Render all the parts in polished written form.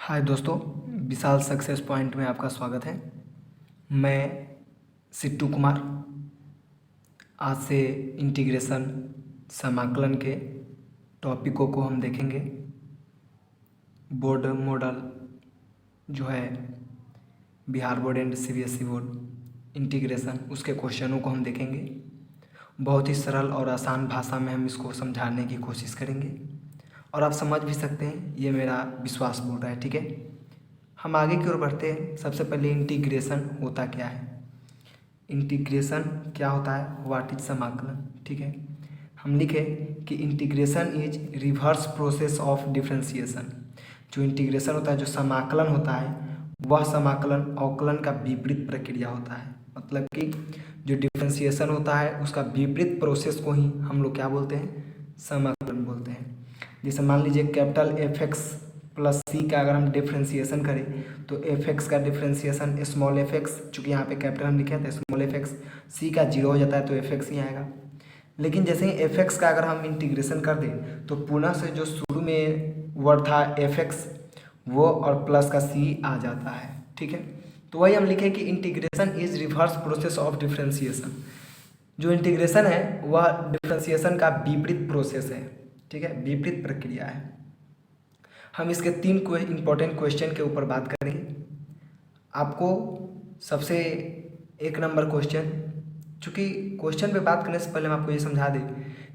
हाय दोस्तों, विशाल success point में आपका स्वागत है। मैं सिट्टू कुमार। आज से इंटीग्रेशन समाकलन के टॉपिकों को हम देखेंगे। बोर्ड मॉडल जो है Bihar board and CBSE board integration, उसके क्वेश्चनों को हम देखेंगे। बहुत ही सरल और आसान भाषा में हम इसको समझाने की कोशिश करेंगे और आप समझ भी सकते हैं, ये मेरा विश्वास बोल रहा है। ठीक है, हम आगे की ओर बढ़ते हैं। सबसे पहले इंटीग्रेशन होता क्या है, इंटीग्रेशन क्या होता है, व्हाट इज समाकलन। ठीक है, हम लिखे कि integration is reverse process of differentiation. जो इंटीग्रेशन होता है, जो समाकलन होता है, वह समाकलन अवकलन का विपरीत प्रक्रिया होता है। मतलब कि जो डिफरेंशिएशन होता है उसका विपरीत प्रोसेस को ही हम लोग क्या बोलते हैं, समाकलन बोलते हैं। जैसे मान लीजिए कैपिटल एफ एक्स प्लस सी का अगर हम डिफ्रेंसिएशन करें तो एफ एक्स का डिफ्रेंसिएशन स्मॉल एफ एक्स, चूँकि यहाँ पे कैपिटल हम लिखे थे स्मॉल एफ एक्स, सी का जीरो हो जाता है तो एफ एक्स ही आएगा। लेकिन जैसे ही एफ एक्स का अगर हम इंटीग्रेशन कर दें तो पुनः से जो शुरू में वर्ड था एफ एक्स वो और प्लस का सी आ जाता है। ठीक है, तो वही हम लिखे कि integration is reverse process of differentiation. जो इंटीग्रेशन है वह डिफ्रेंसिएशन का विपरीत प्रोसेस है। ठीक है, विपरीत प्रक्रिया है। हम इसके 3 इंपॉर्टेंट क्वेश्चन के ऊपर बात करेंगे। आपको सबसे 1 नंबर क्वेश्चन, चूँकि क्वेश्चन पे बात करने से पहले हम आपको ये समझा दें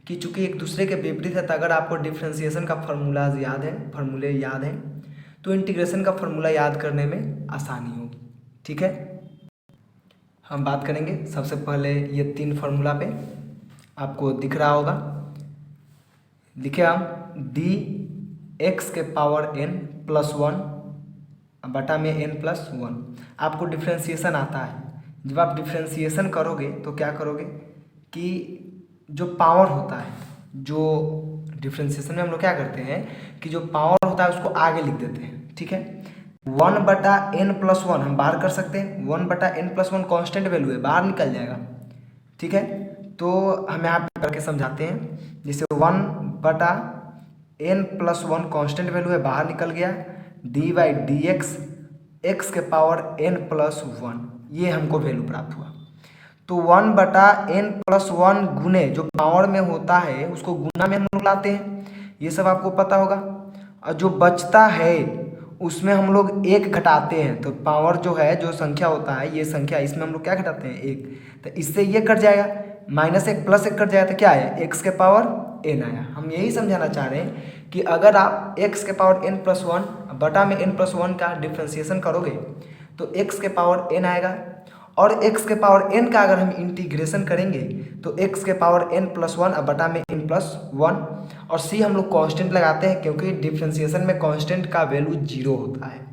कि चूँकि एक दूसरे के विपरीत है, तो अगर आपको डिफ्रेंसिएशन का फॉर्मूले याद हैं तो इंटीग्रेशन का फॉर्मूला याद करने में आसानी होगी। ठीक है, हम बात करेंगे सबसे पहले ये 3 फार्मूला पे, आपको दिख रहा होगा। लिखे हम डी एक्स के पावर n प्लस 1 बटा में n+1। आपको डिफ्रेंसिएशन आता है। जब आप डिफ्रेंसिएशन करोगे तो क्या करोगे कि जो पावर होता है, जो डिफ्रेंसिएशन में हम लोग क्या करते हैं कि जो पावर होता है उसको आगे लिख देते हैं। ठीक है, 1/n+1 हम बाहर कर सकते हैं। 1/n+1 कांस्टेंट वैल्यू है, बाहर निकल जाएगा। ठीक है, तो हम यहाँ पे करके समझाते हैं। जैसे 1/n+1 कांस्टेंट वैल्यू है, बाहर निकल गया। d/dx x के पावर n+1, ये हमको वैल्यू प्राप्त हुआ। तो 1/n+1 गुने जो पावर में होता है उसको गुना में हम लोग लाते हैं, ये सब आपको पता होगा। और जो बचता है उसमें हम लोग 1 घटाते हैं। तो पावर जो है, जो संख्या होता है, ये संख्या, इसमें हम लोग क्या घटाते हैं, 1। तो इससे ये कट जाएगा, -1 + 1 कट जाएगा तो क्या आया, x के पावर n आया। हम यही समझाना चाह रहे हैं कि अगर आप x के पावर n+1 बटा में n+1 का डिफ्रेंसिएशन करोगे तो x के पावर n आएगा। और x के पावर n का अगर हम इंटीग्रेशन करेंगे तो x के पावर n+1 बटा में n+1। और c हम लोग कांस्टेंट लगाते हैं, क्योंकि डिफ्रेंसिएशन में कांस्टेंट का वैल्यू 0 होता है,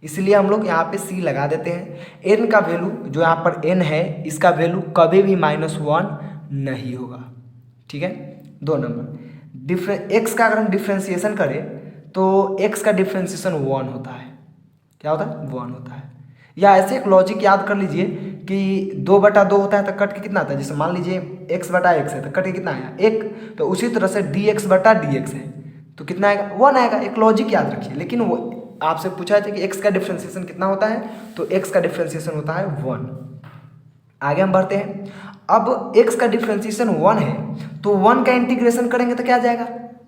इसलिए हम लोग यहाँ पे c लगा देते हैं। n का वैल्यू जो यहाँ पर n है, इसका वैल्यू कभी भी -1 नहीं होगा। ठीक है, 2 नंबर x का अगर हम डिफ्रेंसिएशन करें तो x का डिफ्रेंसिएशन 1 होता है। क्या होता है, 1 होता है। या ऐसे एक लॉजिक याद कर लीजिए कि 2/2 होता है तो कट के कितना आता है। जैसे मान लीजिए x/x है तो कट के कितना आया, 1। तो उसी तरह से dx/dx है तो कितना आएगा, 1 आएगा। एक लॉजिक याद रखिए। लेकिन वो आपसे पूछा है कि x का डिफ्रेंसिएशन कितना होता है, तो x का डिफ्रेंसिएशन होता है 1। आगे हम बढ़ते हैं। अब x का डिफ्रेंसिएशन 1 है तो 1 का इंटीग्रेशन करेंगे तो क्या आ जाएगा,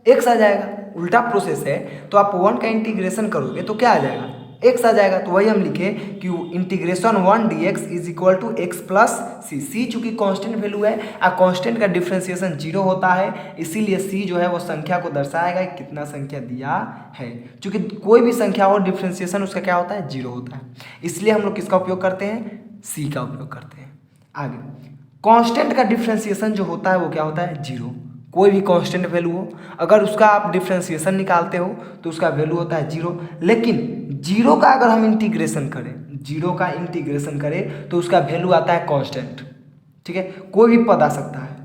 x आ जाएगा। उल्टा प्रोसेस है, तो आप 1 का इंटीग्रेशन करोगे तो क्या आ जाएगा, x आ जाएगा। तो वही हम लिखे कि integration 1 dx = x + c। c चूंकि कांस्टेंट वैल्यू है और कांस्टेंट का डिफ्रेंसिएशन 0 होता है, इसीलिए c जो है वो संख्या को दर्शाएगा कि कितना संख्या दिया है। चूंकि कोई भी संख्या हो डिफ्रेंसिएशन उसका क्या होता है, 0 होता है, इसलिए हम लोग किसका उपयोग करते हैं, c का उपयोग करते हैं। आगे, कांस्टेंट का डिफ्रेंसिएशन जो होता है वो क्या होता है, 0। कोई भी कांस्टेंट वैल्यू हो, अगर उसका आप डिफ्रेंसिएशन निकालते हो तो उसका वैल्यू होता है 0। लेकिन 0 का अगर हम इंटीग्रेशन करें, 0 का इंटीग्रेशन करें तो उसका वैल्यू आता है कांस्टेंट। ठीक है, कोई भी पद आ सकता है,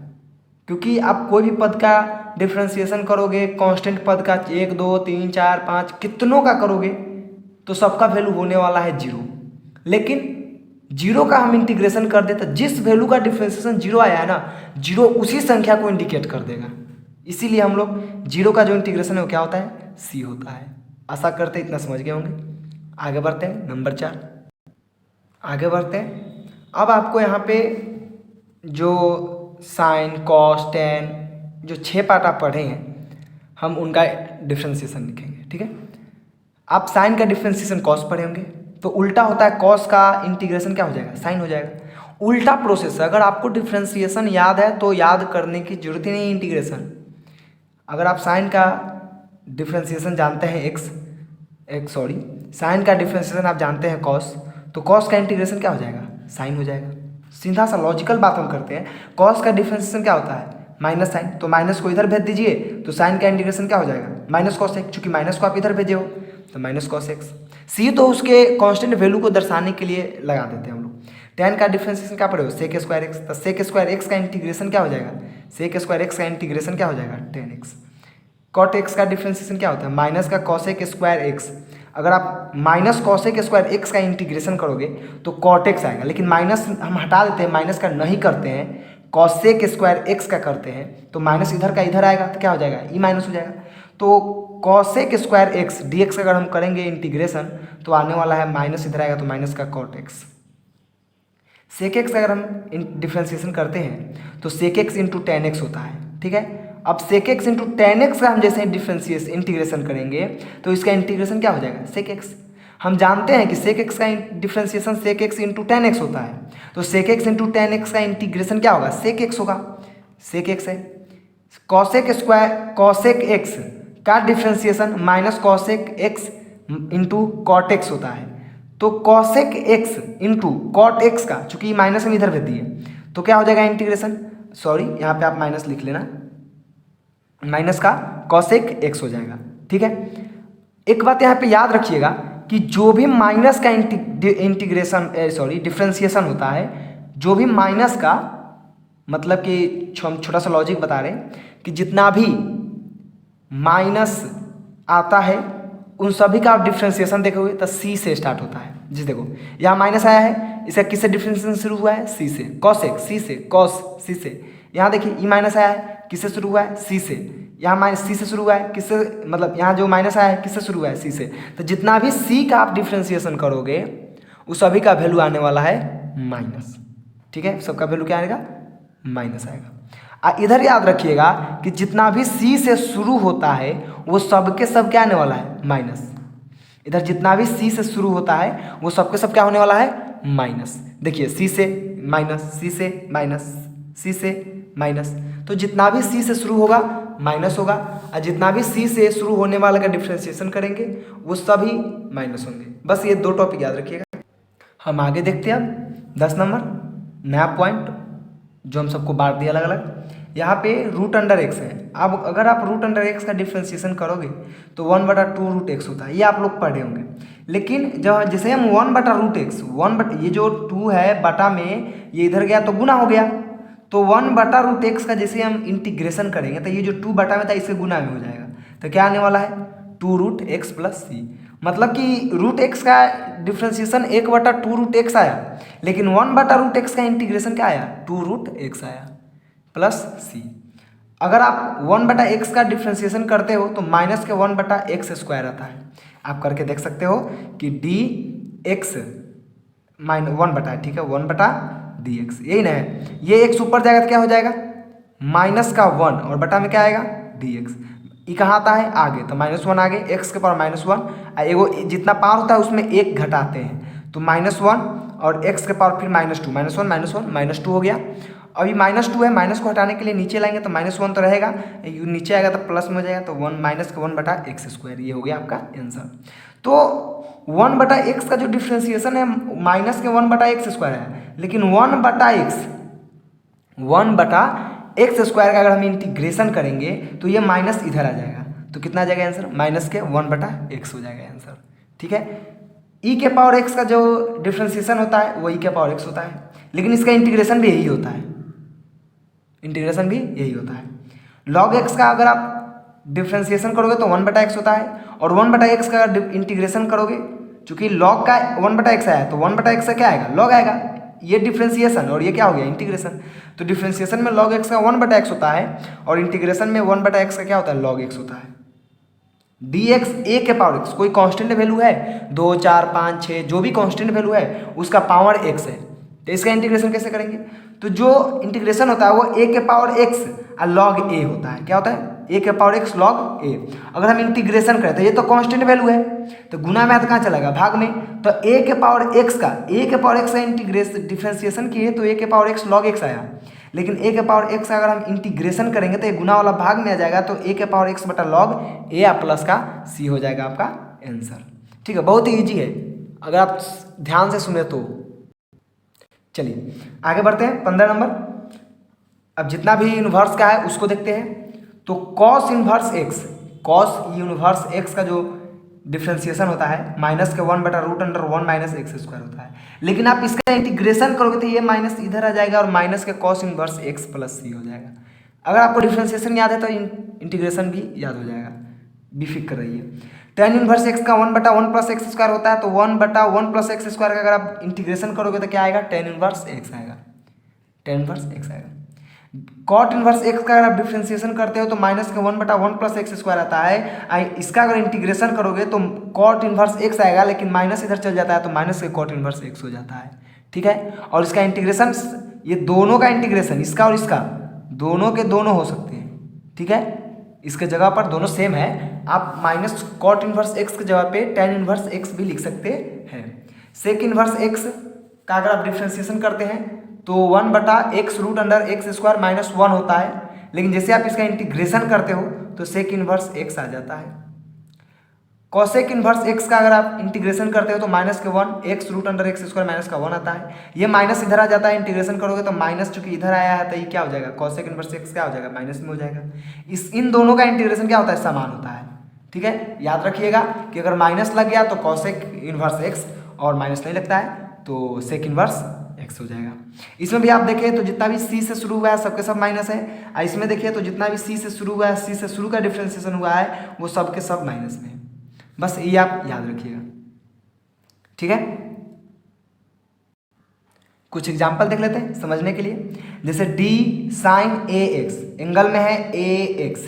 क्योंकि आप कोई भी पद का डिफ्रेंसिएशन करोगे, कांस्टेंट पद का 1 2 3 4 5 कितनों का करोगे तो सबका वैल्यू होने वाला है 0। लेकिन 0 का हम इंटीग्रेशन कर देते, जिस वैल्यू का डिफ्रेंसिएशन 0 आया है ना, 0 उसी संख्या को इंडिकेट कर देगा। इसीलिए हम लोग 0 का जो इंटीग्रेशन है वो क्या होता है, c होता है। आशा करते इतना समझ गए होंगे। आगे बढ़ते हैं नंबर 4। आगे बढ़ते हैं। अब आपको यहाँ पे जो साइन कॉस टेन जो 6 पार्ट आप पढ़े हैं, हम उनका डिफ्रेंसिएशन लिखेंगे। ठीक है, आप साइन का डिफ्रेंसिएशन कॉस पढ़े होंगे, तो उल्टा होता है कॉस का इंटीग्रेशन क्या हो जाएगा, साइन हो जाएगा। उल्टा प्रोसेस है। अगर आपको डिफ्रेंसिएशन याद है तो याद करने की जरूरत ही नहीं इंटीग्रेशन। अगर आप साइन का डिफ्रेंसिएशन जानते हैं साइन का डिफ्रेंसिएशन आप जानते हैं कॉस, तो कॉस का इंटीग्रेशन क्या हो जाएगा, साइन हो जाएगा। सीधा सा लॉजिकल बात हम करते हैं। कॉस का डिफ्रेंसिएशन क्या होता है, माइनस साइन, तो माइनस को इधर भेज दीजिए तो साइन का इंटीग्रेशन क्या हो जाएगा, माइनस कॉस एक्स। चूंकि माइनस को आप इधर भेजे हो तो माइनस कॉस एक्स। सी तो उसके कांस्टेंट वैल्यू को दर्शाने के लिए लगा देते हैं हम लोग। टेन का डिफ्रेंसिएशन क्या पड़ेगा, सेक स्क्वायर एक्स, तो सेक स्क्वायर एक्स का इंटीग्रेशन क्या हो जाएगा, सेक स्क्वायर एक्स का इंटीग्रेशन क्या हो जाएगा, टेन एक्स। कॉट एक्स का डिफ्रेंसिएशन क्या होता है, माइनस का कॉसेक स्क्वायर एक्स। अगर आप माइनस कॉसेक स्क्वायर एक्स का इंटीग्रेशन करोगे तो कॉट एक्स आएगा, लेकिन माइनस हम हटा देते हैं, माइनस का नहीं करते हैं, कॉसेक स्क्वायर एक्स का करते हैं, तो माइनस इधर का इधर आएगा तो क्या हो जाएगा, ई माइनस हो जाएगा। तो cosec square x D x का अगर हम करेंगे इंटीग्रेशन तो आने वाला है माइनस, इधर आएगा तो माइनस का कॉट एक्स। सेक एक्स अगर हम डिफ्रेंसिएशन करते हैं तो sec x into tan x होता है। ठीक है, अब sec x into tan x का हम जैसे डिफ्रेंसिएशन इंटीग्रेशन करेंगे तो इसका इंटीग्रेशन क्या हो जाएगा, सेक एक्स। हम जानते हैं कि सेक एक्स का differentiation sec x into tan x होता है, तो sec x into tan x का इंटीग्रेशन क्या होगा, सेक एक्स होगा। सेक एक्स है। कॉसेक एक्स का differentiation minus cosec x into cot x होता है, तो cosec x into cot x का, चूंकि माइनस हम इधर भेज दिए तो क्या हो जाएगा इंटीग्रेशन, सॉरी यहाँ पे आप माइनस लिख लेना, माइनस का कॉसेक एक्स हो जाएगा। ठीक है, एक बात यहाँ पे याद रखिएगा कि जो भी माइनस का इंटीग्रेशन डिफ्रेंसिएशन होता है, जो भी माइनस का मतलब कि हम छोटा सा लॉजिक बता रहे हैं कि जितना भी माइनस आता है उन सभी का आप डिफ्रेंसिएशन देखोगे तो सी से स्टार्ट होता है। जी देखो यहाँ माइनस आया है, इसका किससे डिफ्रेंसिएशन शुरू हुआ है, सी से, कॉसेक सी से, कॉस सी से। यहाँ देखिए ई माइनस आया है, किससे शुरू हुआ है, सी से। यहाँ माइनस सी से शुरू हुआ है, किससे, मतलब यहाँ जो माइनस आया है किससे शुरू हुआ है, सी से। तो जितना भी सी का आप डिफ्रेंसिएशन करोगे उस सभी का वैल्यू आने वाला है माइनस। ठीक है, सबका वैल्यू क्या आएगा, माइनस आएगा। इधर याद रखिएगा कि जितना भी सी से शुरू होता है वो सबके सब क्या आने वाला है, माइनस। इधर जितना भी सी से शुरू होता है वो सबके सब क्या होने वाला है, माइनस। देखिए सी से माइनस, सी से माइनस, सी से माइनस, तो जितना भी सी से शुरू होगा माइनस होगा, और जितना भी सी से शुरू होने वाले का डिफ्रेंसिएशन करेंगे वो सभी माइनस होंगे। बस ये 2 टॉपिक याद रखिएगा। हम आगे देखते हैं अब 10 नंबर नया पॉइंट जो हम सबको बांट दिया अलग अलग। यहाँ पे रूट अंडर एक्स है। अब अगर आप रूट अंडर एक्स का डिफ्रेंसिएशन करोगे तो 1/2 रूट एक्स होता है, ये आप लोग पढ़े होंगे। लेकिन जब जैसे हम 1/रूट एक्स ये जो 2 है बटा में ये इधर गया तो गुना हो गया, तो 1/रूट एक्स का जैसे हम इंटीग्रेशन करेंगे तो ये जो 2 बटा में था इसके गुना में हो जाएगा, तो क्या आने वाला है 2 रूट एक्स प्लस सी। मतलब कि रूट एक्स का डिफ्रेंसिएशन 1/2 रूट एक्स आया, लेकिन 1/रूट एक्स का इंटीग्रेशन क्या आया, 2 रूट एक्स आया प्लस सी। अगर आप 1/x का डिफ्रेंसिएशन करते हो तो माइनस के 1/x स्क्वायर आता है। आप करके देख सकते हो कि डी एक्स माइनस 1/, ठीक है, 1/dx, यही ना है। ये एक्स ऊपर जाएगा तो क्या हो जाएगा, माइनस का 1 और बटा में क्या आएगा dx। ये कहाँ आता है, आगे, तो -1 आगे, एक्स के पावर -1, एगो जितना पावर होता है उसमें 1 घटाते हैं, तो -1 और एक्स के पावर फिर -2, -1 -2 हो गया। अभी -2 है, माइनस को हटाने के लिए नीचे लाएंगे तो -1 तो रहेगा, नीचे आएगा तो प्लस में हो जाएगा, तो 1 माइनस का 1/x स्क्वायर, ये हो गया आपका आंसर। तो 1/x का जो डिफ्रेंसिएशन है माइनस के 1/x स्क्वायर है, लेकिन 1/x स्क्वायर का अगर हम इंटीग्रेशन करेंगे तो ये माइनस इधर आ जाएगा, तो कितना आ जाएगा आंसर, माइनस के 1/x हो जाएगा आंसर। ठीक है, ई के पावर एक्स का जो डिफ्रेंसिएशन होता है वो ई के पावर एक्स होता है, लेकिन इसका इंटीग्रेशन भी यही होता है, इंटीग्रेशन भी यही होता है। log x का अगर आप डिफ्रेंसिएशन करोगे तो 1/x होता है, और 1/x का इंटीग्रेशन करोगे, चूंकि log का 1/x आया तो 1/x का क्या आएगा, log आएगा। ये डिफ्रेंसिएशन और ये क्या हो गया, इंटीग्रेशन। तो डिफ्रेंसिएशन में log x का 1/x होता है और इंटीग्रेशन में 1/x का क्या होता है, log x होता है। dx a के पावर x, कोई कांस्टेंट वैल्यू है 2 4 5 6 जो भी कांस्टेंट वैल्यू है उसका पावर x है, तो इसका इंटीग्रेशन कैसे करेंगे? तो जो इंटीग्रेशन होता है वो a के पावर x और log a होता है। क्या होता है? a के पावर x log a। अगर हम इंटीग्रेशन करें तो ये तो कांस्टेंट वैल्यू है, तो गुना में कहाँ चलेगा? भाग में। तो a के पावर x का इंटीग्रेशन डिफ्रेंसिएशन किए तो a के पावर x log x आया, लेकिन a के पावर x अगर हम इंटीग्रेशन करेंगे तो ये गुना वाला भाग में आ जाएगा, तो a के पावर x बटा log a या प्लस का c हो जाएगा आपका आंसर। ठीक है, बहुत ही ईजी है अगर आप ध्यान से सुने तो। चलिए आगे बढ़ते हैं 15 नंबर। अब जितना भी इन्वर्स का है उसको देखते हैं। तो cos inverse x, cos inverse x का जो डिफ्रेंसिएशन होता है माइनस के 1 बटा root under 1 minus x square होता है, लेकिन आप इसका इंटीग्रेशन करोगे तो ये माइनस इधर आ जाएगा और माइनस के कॉस इन्वर्स एक्स प्लस सी हो जाएगा। अगर आपको डिफ्रेंसिएशन याद है तो इंटीग्रेशन भी याद हो जाएगा, बेफिक्र रहिए। टेन इनवर्स एक्स का 1 बटा 1 प्लस एक्स स्क्वायर होता है, तो 1 बटा 1 प्लस एक्स स्क्वायर का अगर आप इंटीग्रेशन करोगे तो क्या आएगा? टेन इनवर्स एक्स आएगा, टेन इनवर्स एक्स आएगा। कॉट इनवर्स एक्स का अगर आप डिफ्रेंसिएशन करते हो तो माइनस के 1 बटा 1 प्लस एक्स स्क्वायर आता है। इसका अगर इंटीग्रेशन करोगे तो कॉट इनवर्स एक्स आएगा, लेकिन माइनस इधर चल जाता है तो माइनस के कॉट इनवर्स एक्स हो जाता है। ठीक है, और इसका इंटीग्रेशन, ये दोनों का इंटीग्रेशन, इसका और इसका, दोनों के दोनों हो सकते हैं। ठीक है, इसके जगह पर दोनों सेम है, आप माइनस कॉट इनवर्स एक्स की जगह पे टेन इनवर्स एक्स भी लिख सकते हैं। सेक इनवर्स एक्स का अगर आप डिफ्रेंसिएशन करते हैं तो 1 बटा x root under x square minus 1 होता है, लेकिन जैसे आप इसका इंटीग्रेशन करते हो तो सेक इनवर्स एक्स आ जाता है। कॉसेक इनवर्स एक्स का अगर आप इंटीग्रेशन करते हो तो माइनस के 1 x root under x square minus का 1 आता है, ये माइनस इधर आ जाता है, इंटीग्रेशन करोगे तो माइनस चूंकि इधर आया है तो ये क्या हो जाएगा? कॉसेक इनवर्स एक्स क्या हो जाएगा? माइनस में हो जाएगा। इन दोनों का इंटीग्रेशन क्या होता है? समान होता है। ठीक है, याद रखिएगा कि अगर माइनस लग गया तो कॉसेक इनवर्स एक्स, और माइनस नहीं लगता है तो सेक इनवर्स एक्स हो जाएगा। इसमें भी आप देखिए तो जितना भी सी से शुरू हुआ है सबके सब माइनस है, और इसमें देखिए तो जितना भी सी से शुरू हुआ है, सी से शुरू का डिफ्रेंसिएशन हुआ है वो सबके सब माइनस में है। बस ये आप याद रखिएगा। ठीक है, कुछ एग्जाम्पल देख लेते हैं समझने के लिए। जैसे डी साइन ए एक्स, एंगल में है ए एक्स,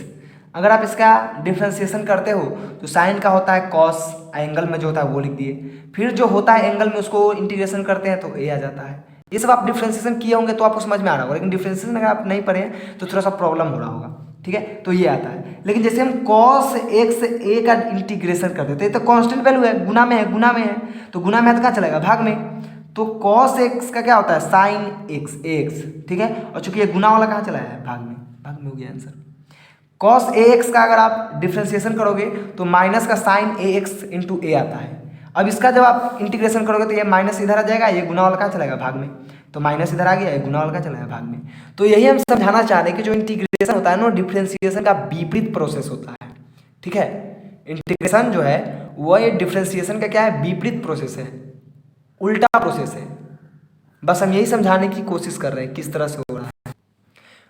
अगर आप इसका डिफ्रेंसिएशन करते हो तो साइन का होता है कॉस, एंगल में जो होता है वो लिख दिए, फिर जो होता है एंगल में उसको इंटीग्रेशन करते हैं तो ए आ जाता है। ये सब आप डिफ्रेंसिएशन किए होंगे तो आपको समझ में आ रहा होगा, लेकिन डिफ्रेंसिएशन अगर आप नहीं पढ़े हैं तो थोड़ा सा प्रॉब्लम हो रहा होगा। ठीक है, तो ये आता है। लेकिन जैसे हम कॉस एक्स ए का इंटीग्रेशन कर देते हैं तो कांस्टेंट वैल्यू है, गुना में है, गुना में है, तो गुना में है तो कहाँ चलेगा? भाग में। तो कॉस एक्स का क्या होता है? Sine x x. ठीक है, और चूंकि ये गुना वाला कहाँ चला है? भाग में, भाग में हो गया आंसर। कॉस ए एक्स का अगर आप डिफ्रेंसिएशन करोगे तो माइनस का साइन ए एक्स इंटू ए आता है। अब इसका जब आप इंटीग्रेशन करोगे तो ये माइनस इधर आ जाएगा, ये गुना वाला कहाँ चलेगा? भाग में, तो माइनस इधर आ गया, ये गुना वाला कहाँ चला है? भाग में। तो यही हम समझाना चाह रहे हैं कि जो इंटीग्रेशन होता है ना, डिफ्रेंसिएशन का विपरीत प्रोसेस होता है। ठीक है, इंटीग्रेशन जो है वो ये डिफ्रेंसिएशन का क्या है? विपरीत प्रोसेस है, उल्टा प्रोसेस है। बस हम यही समझाने की कोशिश कर रहे हैं किस तरह से हो रहा है।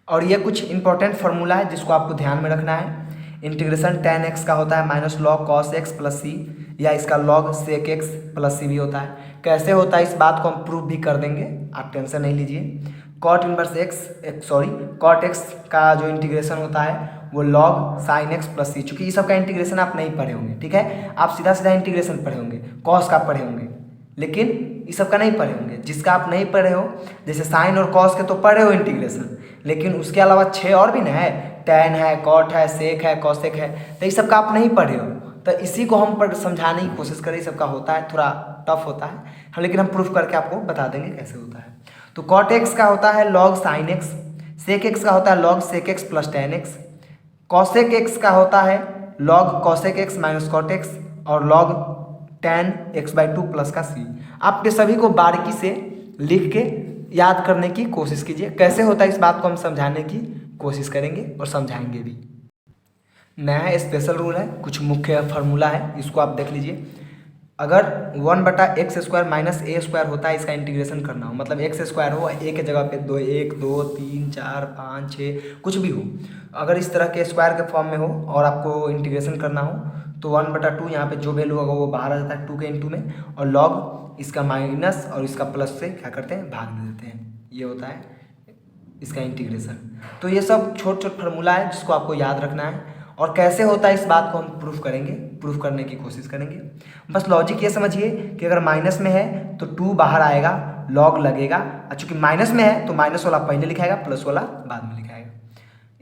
और ये कुछ इंपॉर्टेंट फार्मूला है जिसको आपको ध्यान में रखना है। इंटीग्रेशन tan x का होता है minus log cos x plus C, या इसका log sec x plus C भी होता है। कैसे होता है इस बात को हम प्रूव भी कर देंगे, आप टेंशन नहीं लीजिए। Cot inverse x cot x का जो इंटीग्रेशन होता है वो log sine x plus c, चूँकि ये सब का इंटीग्रेशन आप नहीं पढ़े होंगे। ठीक है, आप सीधा सीधा इंटीग्रेशन पढ़े होंगे, कॉस का पढ़े होंगे, लेकिन इस सब का नहीं पढ़े होंगे। जिसका आप नहीं पढ़े हो, जैसे साइन और कॉस के तो पढ़े हो इंटीग्रेशन, लेकिन उसके अलावा 6 और भी ना है, टैन है, कॉट है, सेक है, कॉसेक है, तो इस सब का आप नहीं पढ़े हो। तो इसी को हम समझाने की कोशिश करें। सबका होता है, थोड़ा टफ होता है हम, लेकिन हम प्रूफ करके आपको बता देंगे कैसे होता है। तो कॉट एक्स का होता है log sine x, sec x का होता है log sec x plus tan x, cosec x का होता है log cosec x minus cot x, और log tan x by 2 plus का सी। आपके सभी को बारीकी से लिख के याद करने की कोशिश कीजिए। कैसे होता है इस बात को हम समझाने की कोशिश करेंगे और समझाएंगे भी। नया स्पेशल रूल है, कुछ मुख्य फार्मूला है, इसको आप देख लीजिए। अगर 1 बटा x square minus a square होता है, इसका इंटीग्रेशन करना हो, मतलब एक्स स्क्वायर हो, ए के जगह पे 1 2 3 4 5 6 कुछ भी हो, अगर इस तरह के स्क्वायर के फॉर्म में हो और आपको इंटीग्रेशन करना हो तो 1 बटा 2 यहाँ पे जो वैल्यू होगा वो बाहर आ जाता है 2 के इंटू में, और लॉग इसका माइनस और इसका प्लस से क्या करते हैं? भाग दे देते हैं। ये होता है इसका इंटीग्रेशन। तो ये सब छोट छोट फार्मूला है जिसको आपको याद रखना है। और कैसे होता है इस बात को हम प्रूफ करेंगे, प्रूफ करने की कोशिश करेंगे। बस लॉजिक ये समझिए कि अगर माइनस में है तो 2 बाहर आएगा, लॉग लगेगा, और चूंकि माइनस में है तो माइनस वाला पहले लिखाएगा, प्लस वाला बाद में लिखाएगा।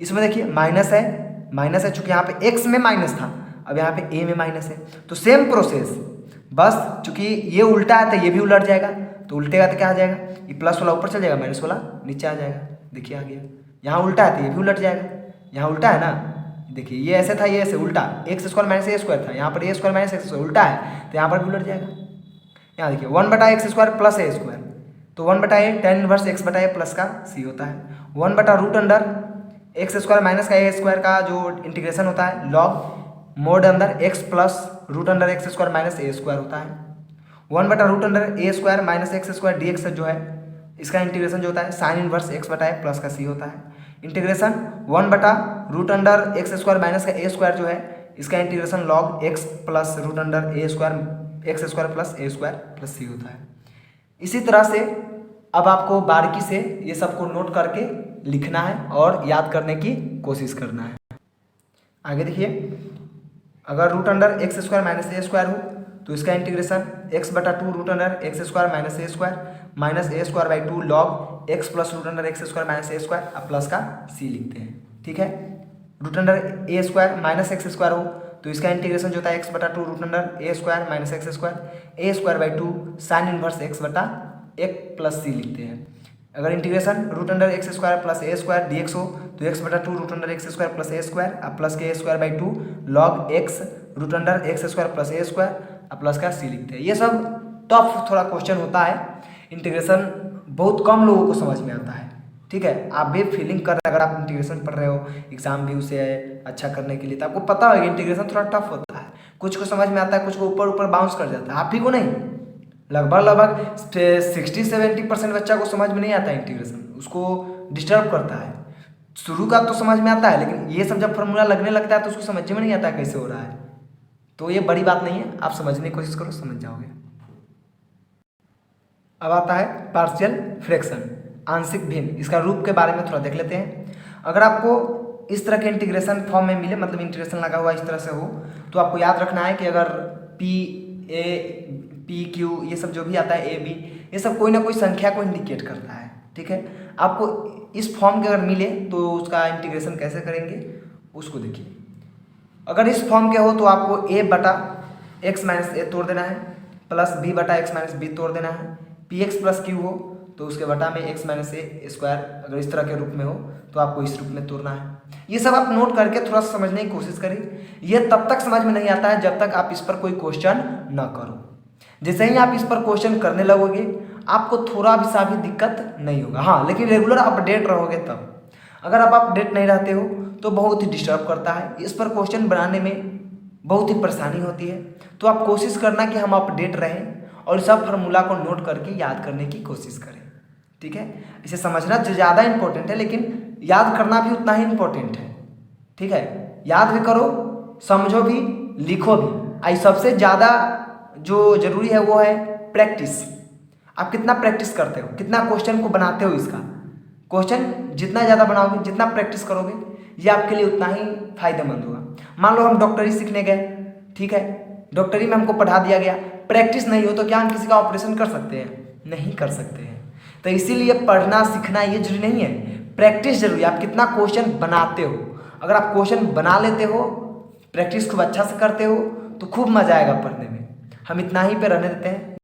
इसमें देखिए माइनस है चूंकि यहाँ पे x में माइनस था, अब यहाँ पे a में माइनस है, तो सेम प्रोसेस, बस चूंकि ये उल्टा है तो ये भी उलट जाएगा, तो उल्टेगा तो क्या आ जाएगा, ये प्लस वाला ऊपर चल जाएगा, माइनस वाला नीचे आ जाएगा। देखिए आ गया, यहाँ उल्टा है तो ये भी उलट जाएगा, यहाँ उल्टा है ना, देखिए ये ऐसे था, ये ऐसे उल्टा, x square minus a square था, यहाँ पर ए स्क्वायर माइनस एक्स स्क्वायर उल्टा है तो यहाँ पर भी उलट जाएगा। यहाँ देखिए 1/x square plus a square, तो 1/a tan इनवर्स x बटा ए प्लस का c होता है। 1/√अंडर एक्स स्क्वायर माइनस का ए स्क्वायर का जो इंटीग्रेशन होता है लॉग मोड अंदर x plus root under x square minus a square होता है। 1/√अंडर a square minus x square d x जो है इसका इंटीग्रेशन जो होता है साइन इनवर्स x बटा ए प्लस का c होता है। इंटीग्रेशन 1/√अंडर एक्स स्क्वायर माइनस का ए स्क्वायर जो है इसका integration log x plus root under a square x square plus a square plus c होता है। इसी तरह से अब आपको बारीकी से ये सबको नोट करके लिखना है और याद करने की कोशिश करना है। आगे देखिए, अगर root under x square minus a square हो तो इसका integration x/2 root under x square minus a square by 2 log x plus root under x square minus a square, अब प्लस का c लिखते हैं। ठीक है, root under a square minus x square हो तो इसका इंटीग्रेशन जो होता है x/2 root under a square minus x square by 2 sine inverse x बटा एक प्लस c लिखते हैं। अगर integration root under x square plus a square d x हो तो x/2 root under x square plus a square, अब plus के a square by 2 log x root under x square plus a square, अब plus का c लिखते हैं। ये सब टफ थोड़ा क्वेश्चन होता है, इंटीग्रेशन बहुत कम लोगों को समझ में आता है। ठीक है, आप भी फीलिंग कर रहे हैं, अगर आप इंटीग्रेशन पढ़ रहे हो एग्जाम भी उसे अच्छा करने के लिए, तो आपको पता होगा इंटीग्रेशन थोड़ा टफ होता है, कुछ को समझ में आता है, कुछ को ऊपर ऊपर बाउंस कर जाता है। आप ही को नहीं, लगभग 60-70% बच्चा को समझ में नहीं आता है इंटीग्रेशन, उसको डिस्टर्ब करता है। शुरू का तो समझ में आता है, लेकिन ये सब जब फॉर्मूला लगने लगता है तो उसको समझ में नहीं आता कैसे हो रहा है। तो ये बड़ी बात नहीं है, आप समझने की कोशिश करो, समझ जाओगे। अब आता है पार्शियल फ्रैक्शन, आंशिक भिन्न। इसका रूप के बारे में थोड़ा देख लेते हैं। अगर आपको इस तरह के इंटीग्रेशन फॉर्म में मिले, मतलब इंटीग्रेशन लगा हुआ इस तरह से हो, तो आपको याद रखना है कि अगर पी क्यू ये सब जो भी आता है ए बी, ये सब कोई ना कोई संख्या को इंडिकेट करता है। ठीक है, आपको इस फॉर्म के अगर मिले तो उसका इंटीग्रेशन कैसे करेंगे उसको देखिए। अगर इस फॉर्म के हो तो आपको ए बटा एक्स माइनस ए तोड़ देना है, प्लस बी बटा एक्स माइनस बी तोड़ देना है। पी एक्स प्लस क्यू हो तो उसके बटा में एक्स माइनस ए स्क्वायर अगर इस तरह के रूप में हो तो आपको इस रूप में तोड़ना है। ये सब आप नोट करके थोड़ा सा समझने की कोशिश करें। ये तब तक समझ में नहीं आता है जब तक आप इस पर कोई क्वेश्चन ना करो। जैसे ही आप इस पर क्वेश्चन करने लगोगे आपको थोड़ा भी सा भी दिक्कत नहीं होगा। हाँ, लेकिन रेगुलर अपडेट रहोगे तब। अगर आप अपडेट नहीं रहते हो तो बहुत ही डिस्टर्ब करता है, इस पर क्वेश्चन बनाने में बहुत ही परेशानी होती है। तो आप कोशिश करना कि हम अपडेट रहें और सब फार्मूला को नोट करके याद करने की कोशिश करें। ठीक है, इसे समझना ज़्यादा इंपॉर्टेंट है, लेकिन याद करना भी उतना ही इंपॉर्टेंट है। ठीक है, याद भी करो, समझो भी, लिखो भी। आई सबसे ज़्यादा जो जरूरी है वो है प्रैक्टिस। आप कितना प्रैक्टिस करते हो, कितना क्वेश्चन को बनाते हो। इसका क्वेश्चन जितना ज़्यादा बनाओगे, जितना प्रैक्टिस करोगे, ये आपके लिए उतना ही फायदेमंद होगा। मान लो हम डॉक्टरी सीखने गए, ठीक है, डॉक्टरी में हमको पढ़ा दिया गया, प्रैक्टिस नहीं हो तो क्या हम किसी का ऑपरेशन कर सकते हैं? नहीं कर सकते हैं। तो इसीलिए पढ़ना सीखना ये जरूरी नहीं है, प्रैक्टिस जरूरी है। आप कितना क्वेश्चन बनाते हो, अगर आप क्वेश्चन बना लेते हो, प्रैक्टिस खूब अच्छा से करते हो तो खूब मजा आएगा पढ़ने में। हम इतना ही पे रहने देते हैं।